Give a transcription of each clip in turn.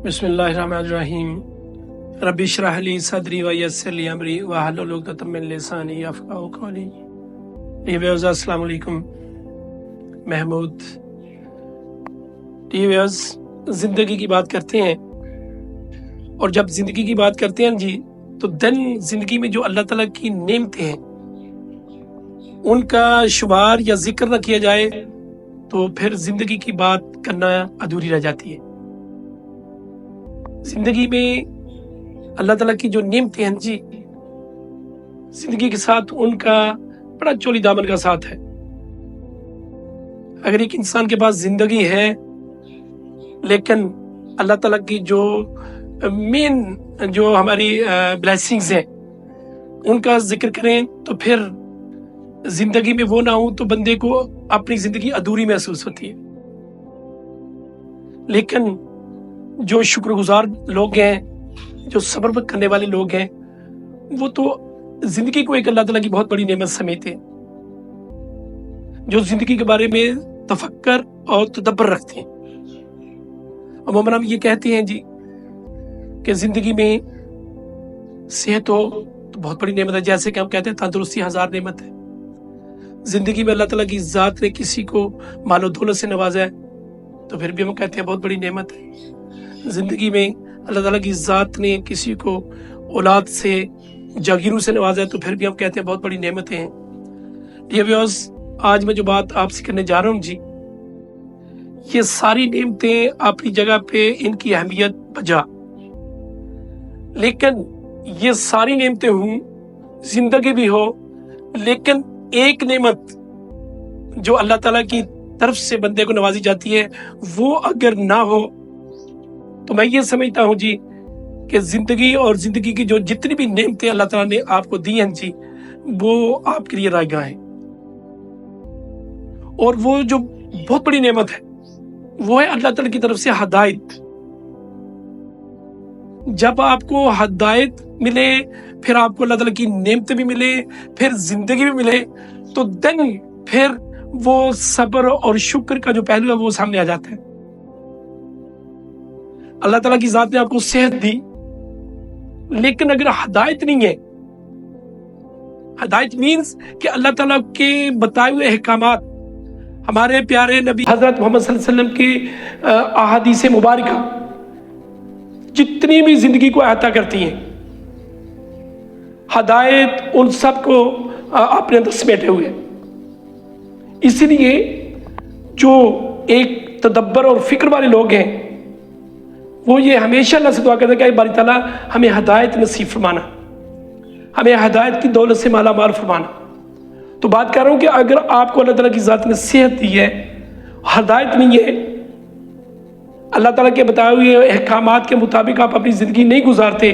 बिस्मिल्लाहिर्रहमानिर्रहीम। रब्बि इश्रह ली सदरी व यस्सिर ली अमरी वहलुल उक़दतम मिन लिसानी यफ़क़हू क़ौली। अस्सलाम वालेकुम। महमूद टीवीएस जिंदगी की बात करते हैं, और जब जिंदगी की बात करते हैं जी, तो दिन जिंदगी में जो अल्लाह ताला की नेमतें हैं उनका शुमार या जिक्र न किया जाए तो फिर जिंदगी की बात करना अधूरी रह जाती है। जिंदगी में अल्लाह ताला की जो नेमतें हैं जी, जिंदगी के साथ उनका बड़ा चोली दामन का साथ है। अगर एक इंसान के पास जिंदगी है लेकिन अल्लाह ताला की जो मेन जो हमारी ब्लेसिंग्स हैं उनका जिक्र करें तो फिर जिंदगी में वो ना हो तो बंदे को अपनी जिंदगी अधूरी महसूस होती है। लेकिन जो शुक्रगुजार लोग हैं, जो सब्र करने वाले लोग हैं, वो तो जिंदगी को एक अल्लाह ताला की बहुत बड़ी नेमत समझते हैं, जो जिंदगी के बारे में तफक्कर और तदब्बर रखते हैं। अमूमन हम ये कहते हैं जी कि जिंदगी में सेहत हो तो बहुत बड़ी नेमत है, जैसे कि हम कहते हैं तंदुरुस्ती हजार नेमत है। जिंदगी में अल्लाह ताला की जात ने किसी को मालो दौलत से नवाजा है तो फिर भी हम कहते हैं बहुत बड़ी नेमत है। जिंदगी में अल्लाह ताला की जात ने किसी को औलाद से जागीरों से नवाजा है तो फिर भी हम कहते हैं बहुत बड़ी नेमतें हैं। ये व्यूअर्स, आज मैं जो बात आपसे करने जा रहा हूँ जी, ये सारी नेमतें अपनी जगह पे इनकी अहमियत बजा, लेकिन ये सारी नेमतें हूँ, जिंदगी भी हो, लेकिन एक नेमत जो अल्लाह ताला की तरफ से बंदे को नवाजी जाती है वो अगर ना हो तो मैं ये समझता हूँ जी कि जिंदगी और जिंदगी की जो जितनी भी नेमतें अल्लाह ताला ने आपको दी हैं जी, वो आपके लिए रायगा है। और वो जो बहुत बड़ी नेमत है वो है अल्लाह ताला की तरफ से हदायत। जब आपको हदायत मिले, फिर आपको अल्लाह ताला की नेमतें भी मिले, फिर जिंदगी भी मिले, तो देन फिर वो सब्र और शुक्र का जो पहलू है वो सामने आ जाता है। अल्लाह ताला की जात ने आपको सेहत दी, लेकिन अगर हदायत नहीं है, हदायत मीन्स कि अल्लाह ताला के बताए हुए अहकामात, हमारे प्यारे नबी हजरत मोहम्मद सल्लल्लाहु अलैहि वसल्लम की अहादीस मुबारका जितनी भी जिंदगी को अहाता करती हैं, हदायत उन सब को अपने अंदर समेटे हुए। इसीलिए जो एक तदब्बर और फिक्र वाले लोग हैं वो ये हमेशा अल्लाह से दुआ करते हैं कि बारी ताला हमें हदायत नसीब फरमाना, हमें हदायत की दौलत से माला माल फरमाना। तो बात कर रहा हूं कि अगर आपको अल्लाह ताला की जात ने सेहत दी है, हदायत नहीं है, अल्लाह ताला के बताए हुए अहकामात के मुताबिक आप अपनी जिंदगी नहीं गुजारते,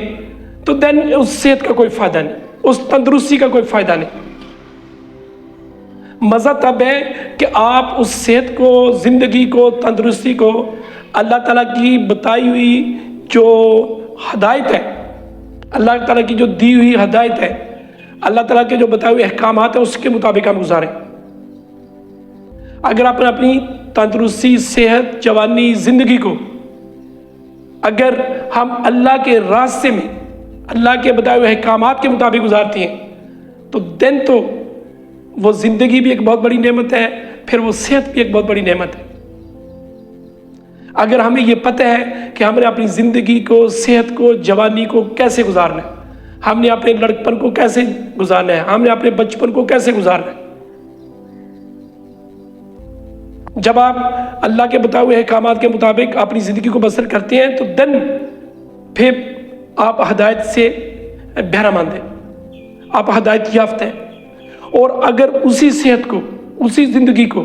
तो देन उस सेहत का कोई फायदा नहीं, उस तंदुरुस्ती का कोई फायदा नहीं। मजा तब है कि आप उस सेहत को, जिंदगी को, तंदुरुस्ती को अल्लाह ताला की बताई हुई जो हदायत है, अल्लाह ताला की जो दी हुई हदायत है, अल्लाह ताला के जो बताए हुए अहकामात है उसके मुताबिक हम गुजारें। अगर आपने अपनी तंदुरुस्ती, सेहत, जवानी, जिंदगी को अगर हम अल्लाह के रास्ते में, अल्लाह के बताए हुए अहकामात के मुताबिक गुजारते हैं तो देन तो वो जिंदगी भी एक बहुत बड़ी नेमत है, फिर वो सेहत भी एक बहुत बड़ी नेमत है। अगर हमें ये पता है कि हमने अपनी जिंदगी को, सेहत को, जवानी को कैसे गुजारना है, हमने अपने लड़कपन को कैसे गुजारना है, हमने अपने बचपन को कैसे गुजारना है, जब आप अल्लाह के बताए हुए अहकामात के मुताबिक अपनी जिंदगी को बसर करते हैं तो देन फिर आप हदायत से बहरामंद हैं, आप हदायत याफ्ता हैं। और अगर उसी सेहत को, उसी जिंदगी को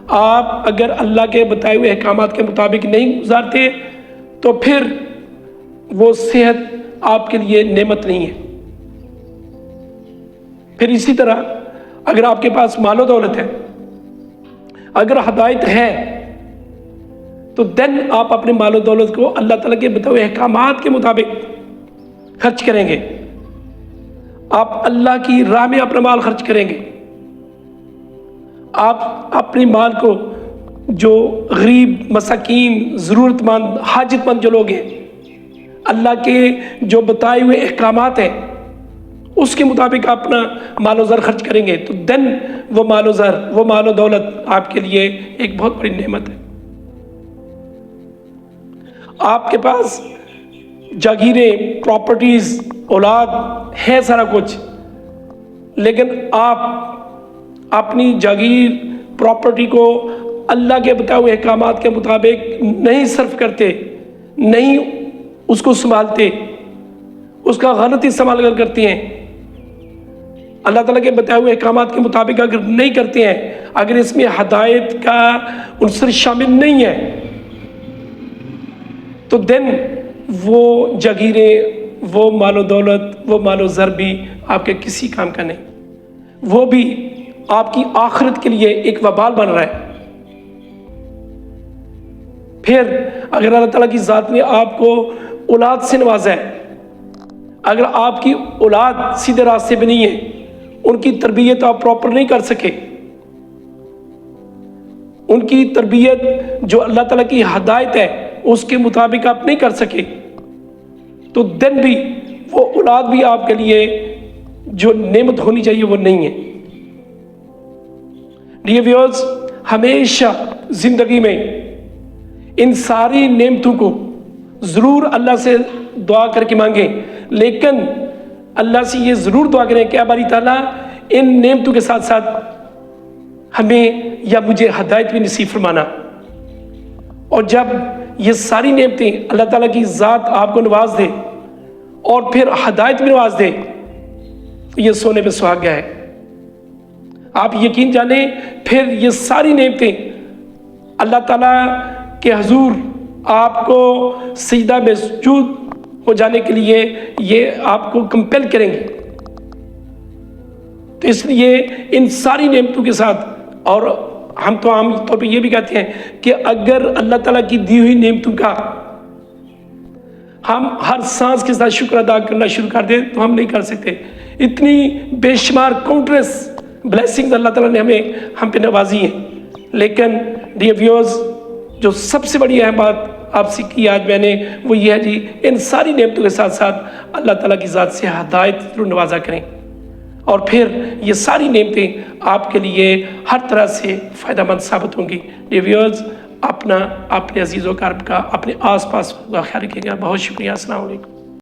आप अगर अल्लाह के बताए हुए अहकामात के मुताबिक नहीं गुजारते तो फिर वो सेहत आपके लिए नेमत नहीं है। फिर इसी तरह अगर आपके पास मालो दौलत है, अगर हदायत है, तो देन आप अपने मालो दौलत को अल्लाह ताला के बताए हुए अहकामात के मुताबिक खर्च करेंगे, आप अल्लाह की राह में अपना माल खर्च करेंगे, आप अपने माल को जो गरीब, मसाकीन, ज़रूरतमंद, हाजतमंद जो लोग हैं اللہ کے جو بتائے ہوئے احکامات ہیں اس کے مطابق اپنا مال و زر خرچ کریں گے تو دن وہ مال و زر، وہ مال و دولت آپ کے لیے ایک بہت بڑی نعمت ہے۔ آپ کے پاس جاگیریں، پراپرٹیز، اولاد ہے، سارا کچھ، لیکن آپ اپنی جاگیر، پراپرٹی کو اللہ کے بتائے ہوئے احکامات کے مطابق نہیں صرف کرتے، نہیں اس کو سنبھالتے، اس کا غلط استعمال اگر کرتے ہیں، اللہ تعالیٰ کے بتائے ہوئے احکامات کے مطابق اگر نہیں کرتے ہیں، اگر اس میں ہدایت کا عنصر شامل نہیں ہے، تو دن وہ جاگیریں، وہ مال و دولت، وہ مال و زر بھی آپ کے کسی کام کا نہیں، وہ بھی آپ کی آخرت کے لیے ایک وبال بن رہا ہے۔ پھر اگر اللہ تعالیٰ کی ذات نے آپ کو اولاد سے نوازا ہے، اگر آپ کی اولاد سیدھے راستے پہ نہیں ہے، ان کی تربیت آپ پراپر نہیں کر سکے، ان کی تربیت جو اللہ تعالیٰ کی ہدایت ہے اس کے مطابق آپ نہیں کر سکے، تو دن بھی وہ اولاد بھی آپ کے لیے جو نعمت ہونی چاہیے وہ نہیں ہے۔ ڈیئر ویورز، ہمیشہ زندگی میں ان ساری نعمتوں کو ضرور اللہ سے دعا کر کے مانگیں، لیکن اللہ سے یہ ضرور دعا کریں کہ باری تعالیٰ ان نعمتوں کے ساتھ ساتھ ہمیں یا مجھے ہدایت بھی نصیب فرمانا۔ اور جب یہ ساری نعمتیں اللہ تعالیٰ کی ذات آپ کو نواز دے اور پھر ہدایت بھی نواز دے تو یہ سونے پہ سہاگا ہے۔ آپ یقین جانیں، پھر یہ ساری نعمتیں اللہ تعالیٰ کے حضور آپ کو سجدہ میں سجود ہو جانے کے لیے یہ آپ کو کمپیل کریں گے۔ تو اس لیے ان ساری نعمتوں کے ساتھ، اور ہم تو عام طور پہ یہ بھی کہتے ہیں کہ اگر اللہ تعالیٰ کی دی ہوئی نعمتوں کا ہم ہر سانس کے ساتھ شکر ادا کرنا شروع کر دیں تو ہم نہیں کر سکتے۔ اتنی بے شمار کاؤنٹلیس بلیسنگز اللہ تعالیٰ نے ہم پہ نوازی ہیں، لیکن ڈیئر ویورز، جو سب سے بڑی اہم بات آپ سے کی آج میں نے، وہ یہ ہے جی، ان ساری نعمتوں کے ساتھ ساتھ اللہ تعالیٰ کی ذات سے ہدایت ضرور نوازا کریں، اور پھر یہ ساری نعمتیں آپ کے لیے ہر طرح سے فائدہ مند ثابت ہوں گی۔ ڈیئر ویورز، اپنا، اپنے عزیز و اقارب کا، اپنے آس پاس کا خیال رکھیے گا۔ بہت شکریہ۔ السلام علیکم۔